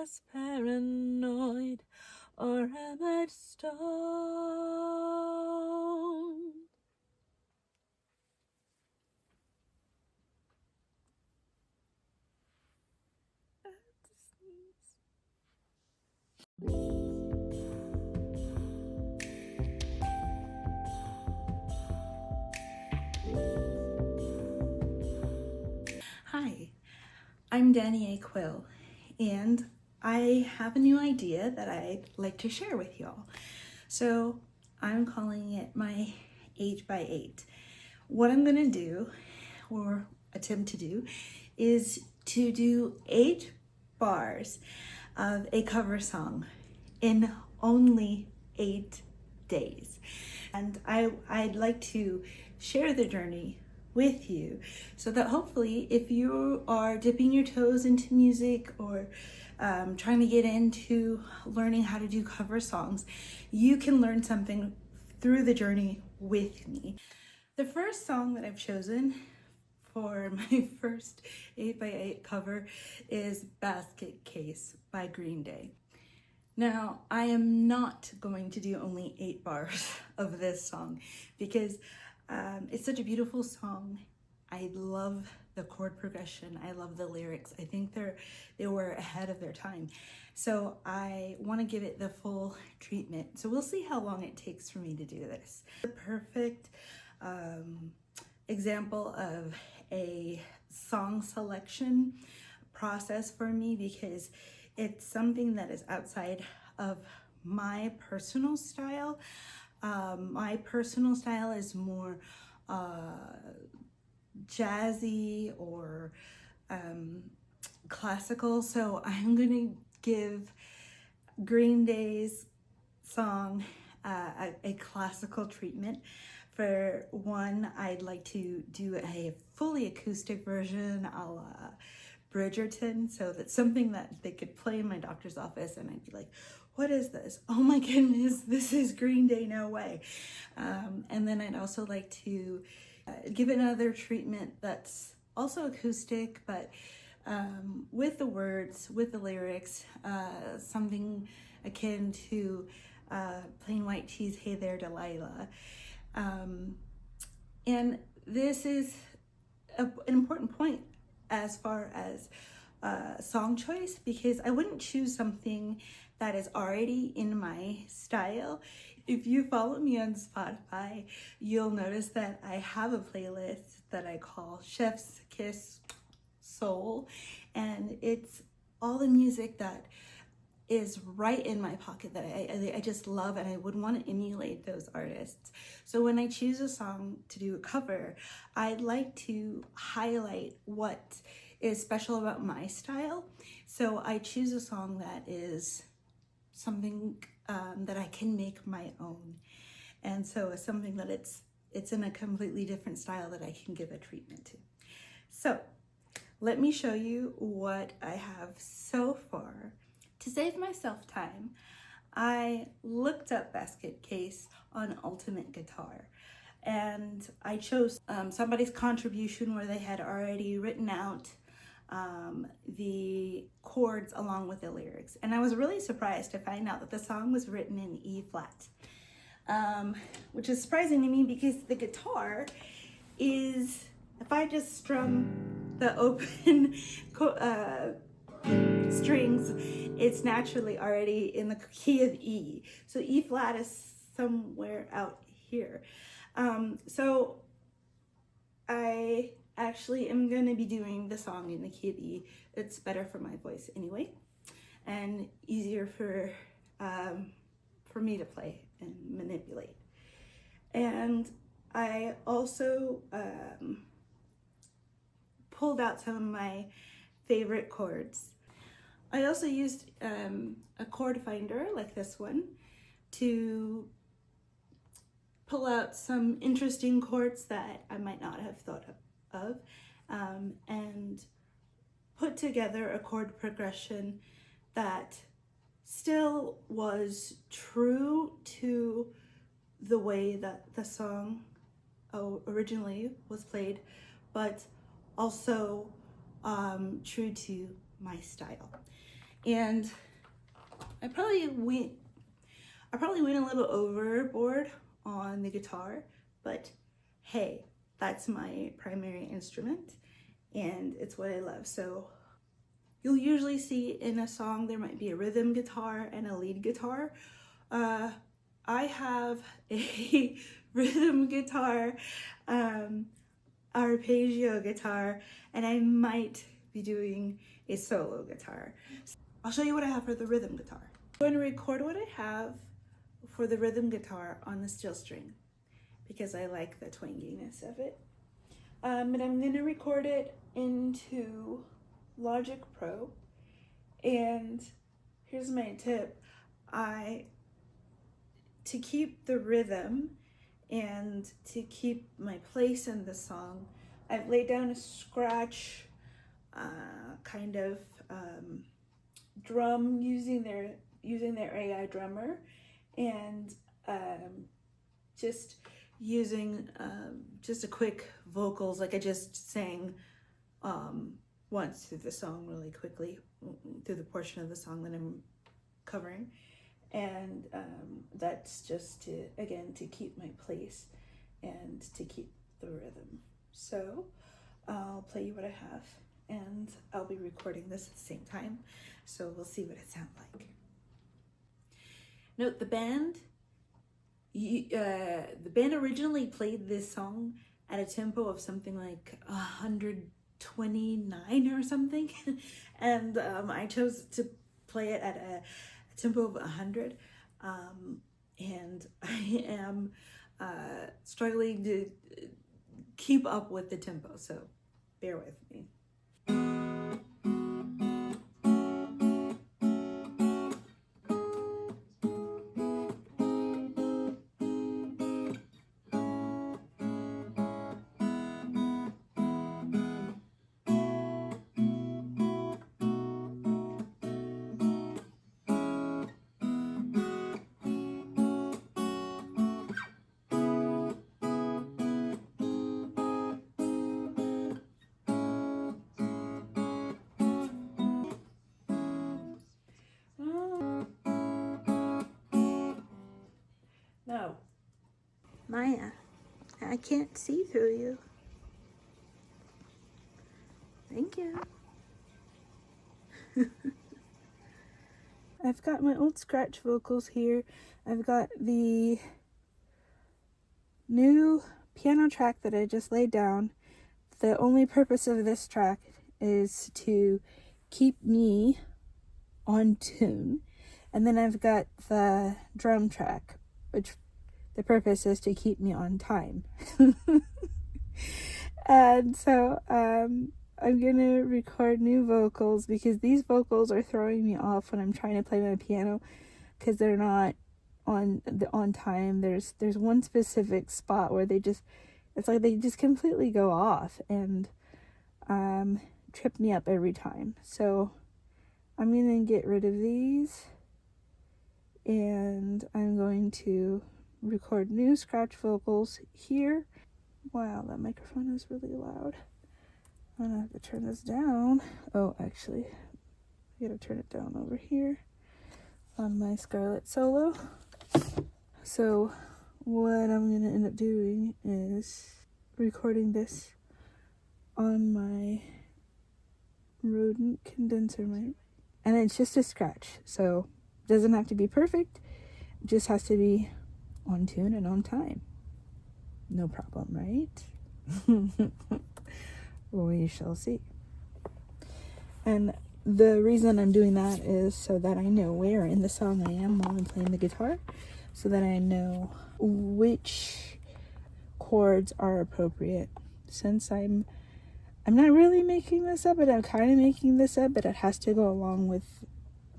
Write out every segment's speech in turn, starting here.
just paranoid, or am I stoned? Hi, I'm Danny A. Quill, and I have a new idea that I'd like to share with y'all. So I'm calling it my 8x8. What I'm gonna do, or attempt to do, is to do 8 bars of a cover song in only 8 days. And I'd like to share the journey with you so that hopefully if you are dipping your toes into music or trying to get into learning how to do cover songs, you can learn something through the journey with me. The first song that I've chosen for my first 8x8 cover is Basket Case by Green Day. Now, I am not going to do only 8 bars of this song because it's such a beautiful song. I love the chord progression. I love the lyrics. I think they were ahead of their time. So I want to give it the full treatment. So we'll see how long it takes for me to do this. The perfect example of a song selection process for me because it's something that is outside of my personal style. My personal style is more jazzy or classical, so I'm gonna give Green Day's song a classical treatment. For one, I'd like to do a fully acoustic version a la Bridgerton, so that's something that they could play in my doctor's office and I'd be like, what is this? Oh my goodness, this is Green Day, no way. And then I'd also like to give it another treatment that's also acoustic, but with the words, with the lyrics, something akin to Plain White Tees, Hey There Delilah. And this is an important point as far as song choice, because I wouldn't choose something that is already in my style. If you follow me on Spotify, you'll notice that I have a playlist that I call Chef's Kiss Soul, and it's all the music that is right in my pocket that I just love, and I would want to emulate those artists. So when I choose a song to do a cover, I'd like to highlight what is special about my style. So I choose a song that is something that I can make my own. And so it's something that it's in a completely different style that I can give a treatment to. So let me show you what I have so far. To save myself time, I looked up Basket Case on Ultimate Guitar, and I chose somebody's contribution where they had already written out the chords along with the lyrics. And I was really surprised to find out that the song was written in E flat, which is surprising to me because the guitar is, if I just strum the open strings, it's naturally already in the key of E. So E flat is somewhere out here. So I actually am going to be doing the song in the key of E. It's better for my voice anyway, and easier for me to play and manipulate. And I also pulled out some of my favorite chords. I also used a chord finder like this one to pull out some interesting chords that I might not have thought of, and put together a chord progression that still was true to the way that the song originally was played, but also true to my style. And I probably went a little overboard on the guitar, but hey, that's my primary instrument and it's what I love. So you'll usually see in a song there might be a rhythm guitar and a lead guitar. I have a rhythm guitar, arpeggio guitar, and I might be doing a solo guitar. I'll show you what I have for the rhythm guitar. I'm going to record what I have for the rhythm guitar on the steel string because I like the twanginess of it. And I'm going to record it into Logic Pro. And here's my tip. To keep the rhythm and to keep my place in the song, I've laid down a scratch kind of drum using their AI drummer, and just using just a quick vocals, like I just sang once through the song really quickly, through the portion of the song that I'm covering. And that's just to, again, to keep my place and to keep the rhythm. So I'll play you what I have, and I'll be recording this at the same time, so we'll see what it sounds like. Note the band originally played this song at a tempo of something like 129 or something, and I chose to play it at a tempo of 100, and I am struggling to keep up with the tempo, so bear with me. No. Maya, I can't see through you. Thank you. I've got my old scratch vocals here. I've got the new piano track that I just laid down. The only purpose of this track is to keep me on tune. And then I've got the drum track, which the purpose is to keep me on time. And so I'm gonna record new vocals because these vocals are throwing me off when I'm trying to play my piano, because they're not on time. There's one specific spot where it's like they just completely go off and trip me up every time. So I'm gonna get rid of these, and I'm going to record new scratch vocals here. Wow, that microphone is really loud. I'm gonna have to turn this down. Oh, actually, I gotta turn it down over here on my Scarlett Solo. So what I'm gonna end up doing is recording this on my Rodent condenser mic, and it's just a scratch, so it doesn't have to be perfect. It just has to be on tune and on time. No problem, right? We shall see. And the reason I'm doing that is so that I know where in the song I am while I'm playing the guitar, so that I know which chords are appropriate. Since I'm not really making this up, but I'm kind of making this up, but it has to go along with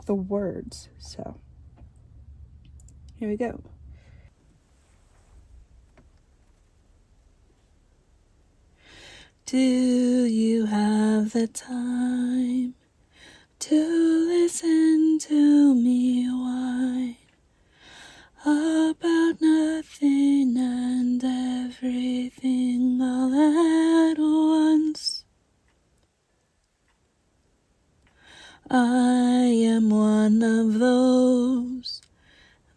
the words. So here we go. Do you have the time to listen to me whine about nothing and everything all at once? I am one of those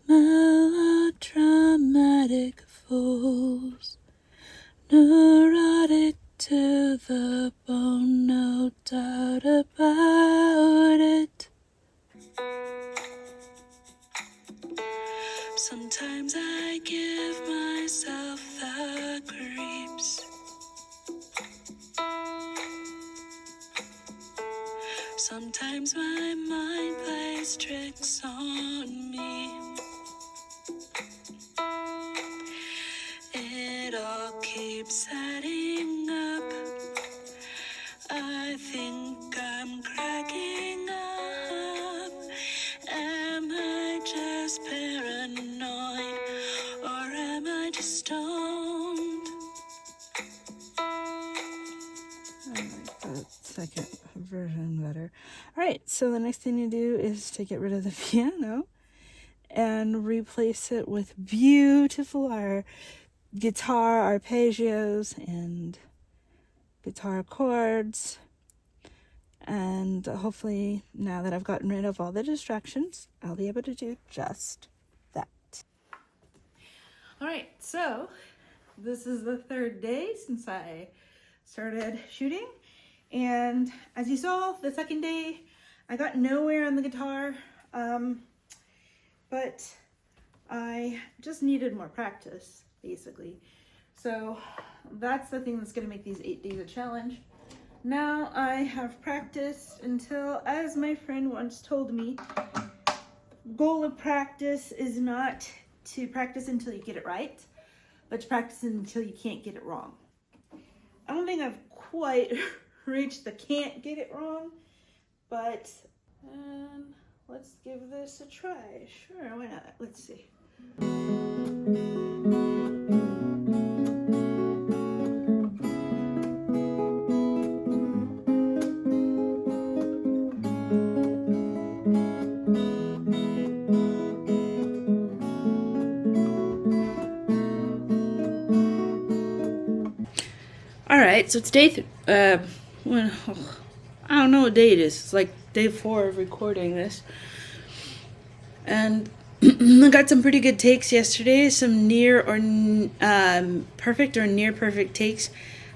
melodramatic fools, neurotic to the bone, no doubt about it. Sometimes I give myself the creeps. Sometimes my mind plays tricks on me. It all keeps adding up. I think I'm cracking up. Am I just paranoid, or am I just stoned? I like the second version better. Alright, so the next thing you do is to get rid of the piano and replace it with beautiful guitar arpeggios and guitar chords. And hopefully, now that I've gotten rid of all the distractions, I'll be able to do just that. Alright, so this is the third day since I started shooting. And as you saw, the second day, I got nowhere on the guitar. But I just needed more practice, basically. So that's the thing that's going to make these 8 days a challenge. Now I have practiced until, as my friend once told me, goal of practice is not to practice until you get it right, but to practice until you can't get it wrong. I don't think I've quite reached the can't get it wrong, but let's give this a try. Sure, why not? Let's see. Alright, so it's day I don't know what day it is. It's like day 4 of recording this. And I got some pretty good takes yesterday, some near or perfect or near perfect takes,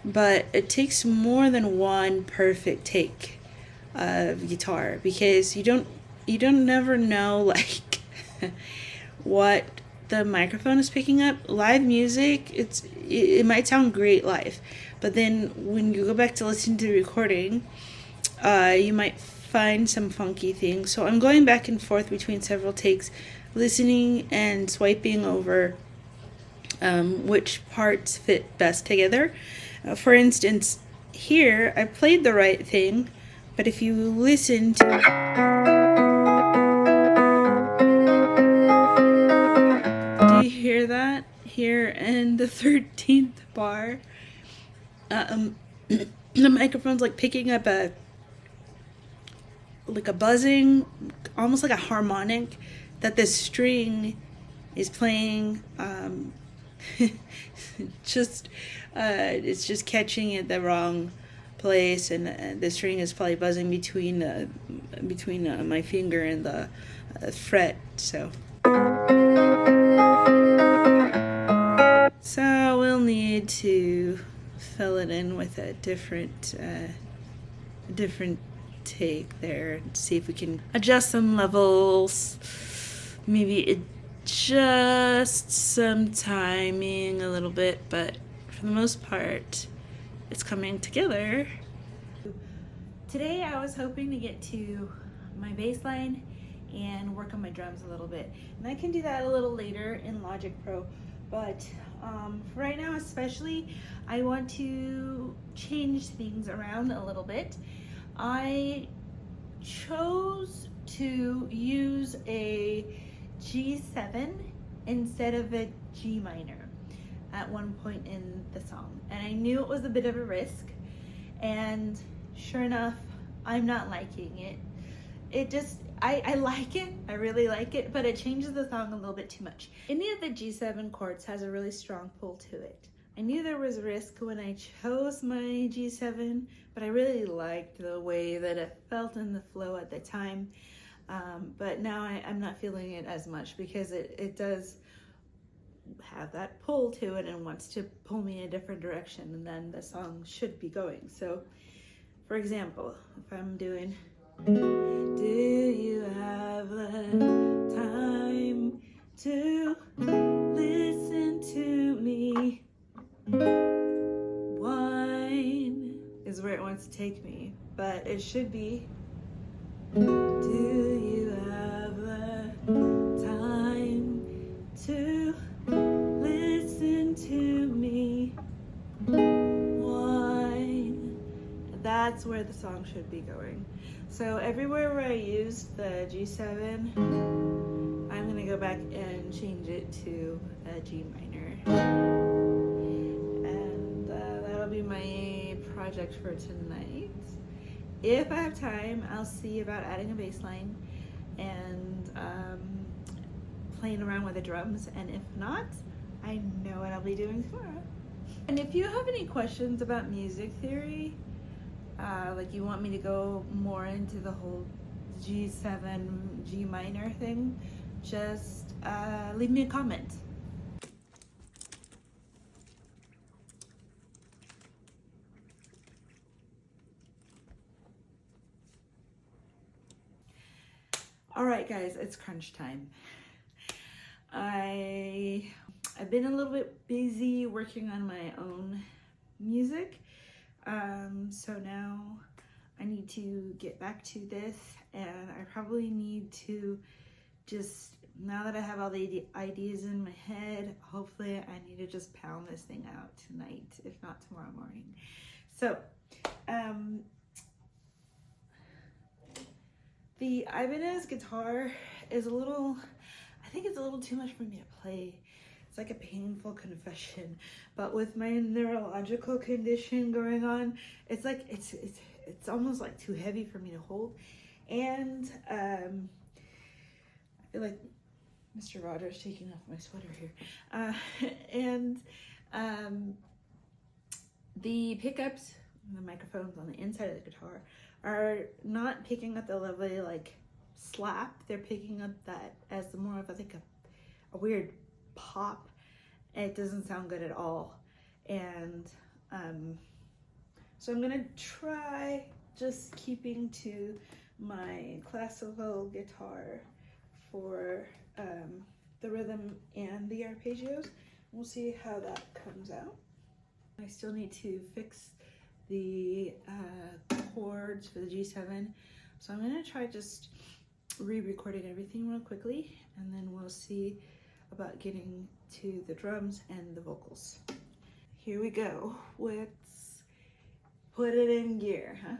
but it takes more than one perfect take of guitar, because you don't never know like what the microphone is picking up. Live music, it might sound great live, but then when you go back to listen to the recording, you might find some funky things. So I'm going back and forth between several takes, listening and swiping over which parts fit best together. For instance, here I played the right thing, but if you listen to... Do you hear that? Here in the 13th bar, the microphone's like picking up a buzzing, almost like a harmonic, that the string is playing. It's just catching at the wrong place, and the string is probably buzzing between my finger and the fret. So we'll need to fill it in with a different take there and see if we can adjust some levels, maybe adjust some timing a little bit, but for the most part it's coming together. Today I was hoping to get to my bass line and work on my drums a little bit, and I can do that a little later in Logic Pro, but for right now especially, I want to change things around a little bit. I chose to use a G7 instead of a G minor at one point in the song, and I knew it was a bit of a risk, and sure enough, I'm not liking it. I like it, I really like it, but it changes the song a little bit too much. Any of the G7 chords has a really strong pull to it. I knew there was risk when I chose my G7, but I really liked the way that it felt in the flow at the time. But now I'm not feeling it as much because it does have that pull to it and wants to pull me in a different direction, and then the song should be going. So for example, if I'm doing, do you have the time to listen to me whine is where it wants to take me, but it should be, do you have the time to listen to me whine. That's where the song should be going. So everywhere where I used the G7, I'm gonna go back and change it to a G minor. And that'll be my project for tonight. If I have time, I'll see about adding a bass line and playing around with the drums. And if not, I know what I'll be doing tomorrow. And if you have any questions about music theory, like you want me to go more into the whole G7, G minor thing, just leave me a comment. All right, guys, it's crunch time. I've been a little bit busy working on my own music, so now I need to get back to this, and I probably need to just, now that I have all the ideas in my head, hopefully I need to just pound this thing out tonight, if not tomorrow morning. So, the Ibanez guitar is I think it's a little too much for me to play. It's like a painful confession, but with my neurological condition going on, it's like, it's almost like too heavy for me to hold. And I feel like Mr. Rogers taking off my sweater here. The pickups, the microphones on the inside of the guitar are not picking up the lovely like slap. They're picking up that as more of a weird pop. It doesn't sound good at all. And so I'm gonna try just keeping to my classical guitar for the rhythm and the arpeggios. We'll see how that comes out. I still need to fix the chords for the G7, so I'm gonna try just re-recording everything real quickly, and then we'll see about getting to the drums and the vocals. Here we go. Let's put it in gear, huh?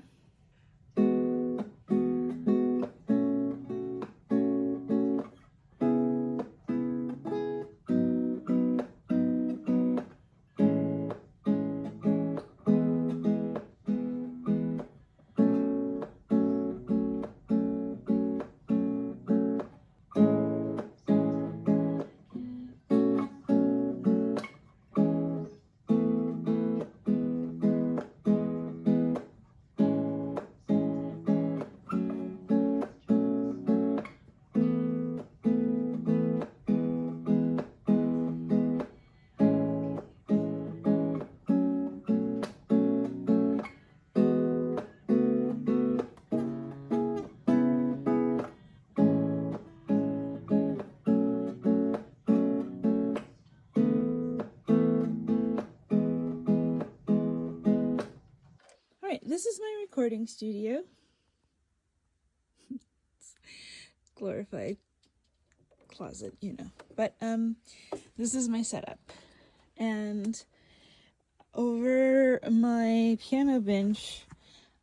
This is my recording studio. Glorified closet, you know. But this is my setup. And over my piano bench,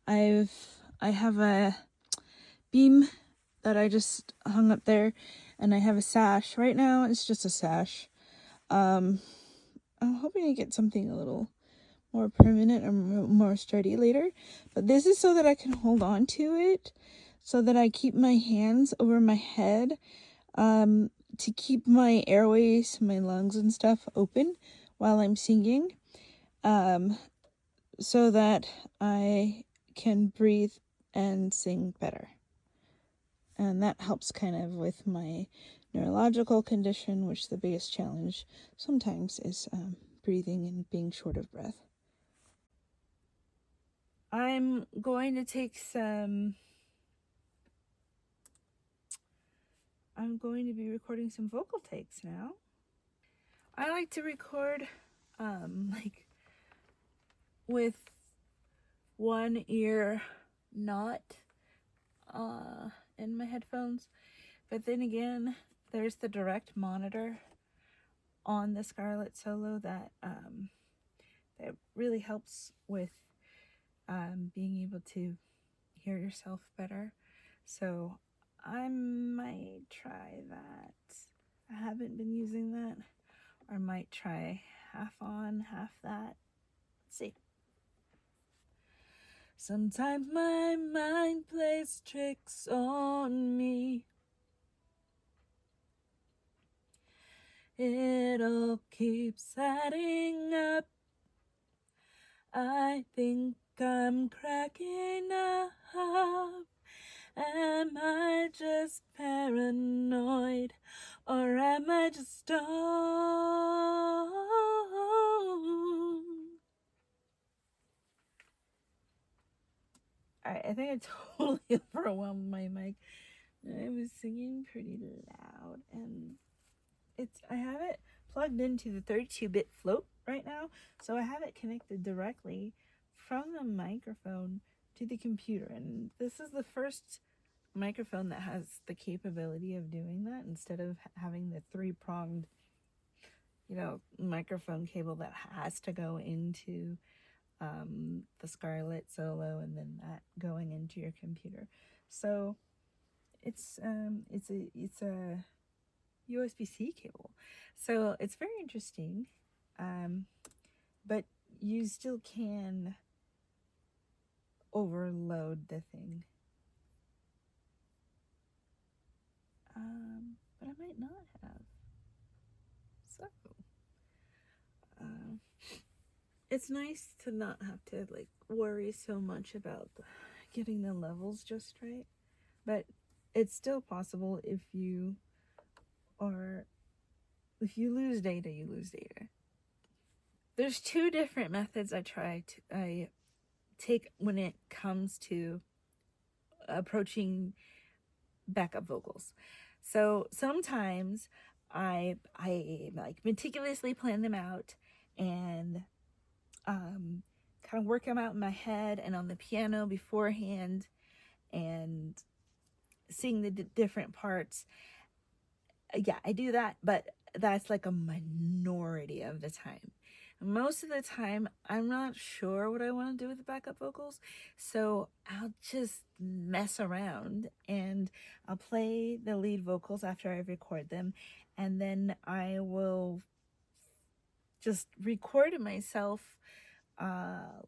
I have a beam that I just hung up there, and I have a sash. Right now it's just a sash. I'm hoping to get something a little more permanent or more sturdy later, but this is so that I can hold on to it, so that I keep my hands over my head, to keep my airways, my lungs and stuff open while I'm singing, so that I can breathe and sing better. And and that helps kind of with my neurological condition, which the biggest challenge sometimes is breathing and being short of breath. I'm going to take I'm going to be recording some vocal takes now. I like to record like with one ear not in my headphones, but then again there's the direct monitor on the Scarlett Solo that that really helps with being able to hear yourself better. So I might try that. I haven't been using that. Or might try half on, half that. Let's see. Sometimes my mind plays tricks on me. It all keeps adding up. I think I'm cracking up. Am I just paranoid, or am I just stoned? Alright, I think I totally overwhelmed my mic. I was singing pretty loud, and I have it plugged into the 32-bit float right now, so I have it connected directly from the microphone to the computer, and this is the first microphone that has the capability of doing that instead of having the three-pronged, microphone cable that has to go into the Scarlett Solo and then that going into your computer. So it's a USB-C cable, so it's very interesting, but you still can overload the thing. But I might not have. So, it's nice to not have to worry so much about getting the levels just right. But it's still possible if you lose data, you lose data. There's two different methods I take when it comes to approaching backup vocals. So sometimes I meticulously plan them out and kind of work them out in my head and on the piano beforehand and sing the different parts. Yeah, I do that, but that's like a minority of the time. Most of the time, I'm not sure what I want to do with the backup vocals, so I'll just mess around and I'll play the lead vocals after I record them, and then I will just record myself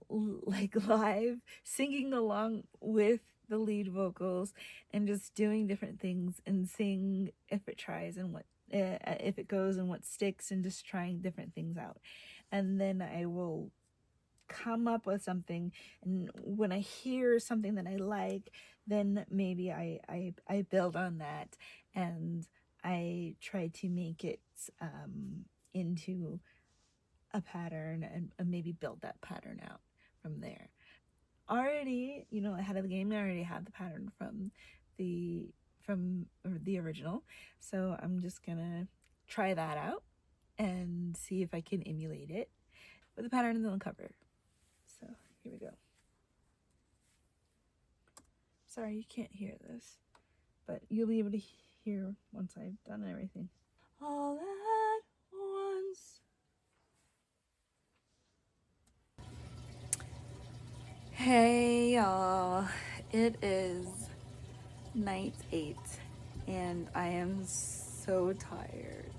live singing along with the lead vocals and just doing different things and seeing if it tries and if it goes and what sticks, and just trying different things out. And then I will come up with something, and when I hear something that I like, then maybe I build on that and I try to make it into a pattern and maybe build that pattern out from there. Already, ahead of the game, I already have the pattern from the original, so I'm just gonna try that out and see if I can emulate it with the pattern on the cover. So here we go. Sorry you can't hear this, but you'll be able to hear once I've done everything. All at once. Hey y'all, it is night 8 and I am so tired.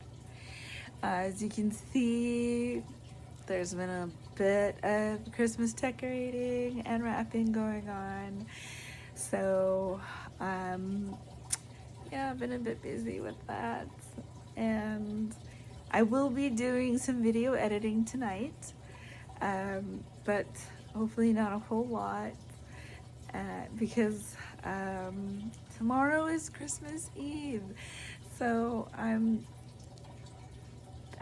As you can see, there's been a bit of Christmas decorating and wrapping going on, so yeah, I've been a bit busy with that, and I will be doing some video editing tonight, but hopefully not a whole lot, because tomorrow is Christmas Eve. So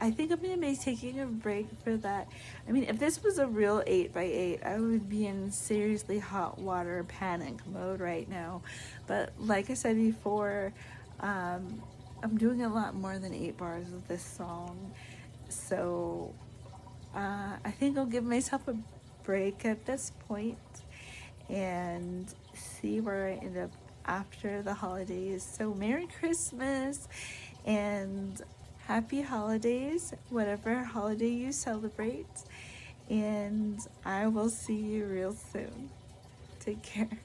I think I'm gonna be taking a break for that. I mean, if this was a real 8x8, I would be in seriously hot water panic mode right now. But like I said before, I'm doing a lot more than 8 bars of this song. So I think I'll give myself a break at this point and see where I end up after the holidays. So Merry Christmas and Happy holidays, whatever holiday you celebrate. And I will see you real soon. Take care.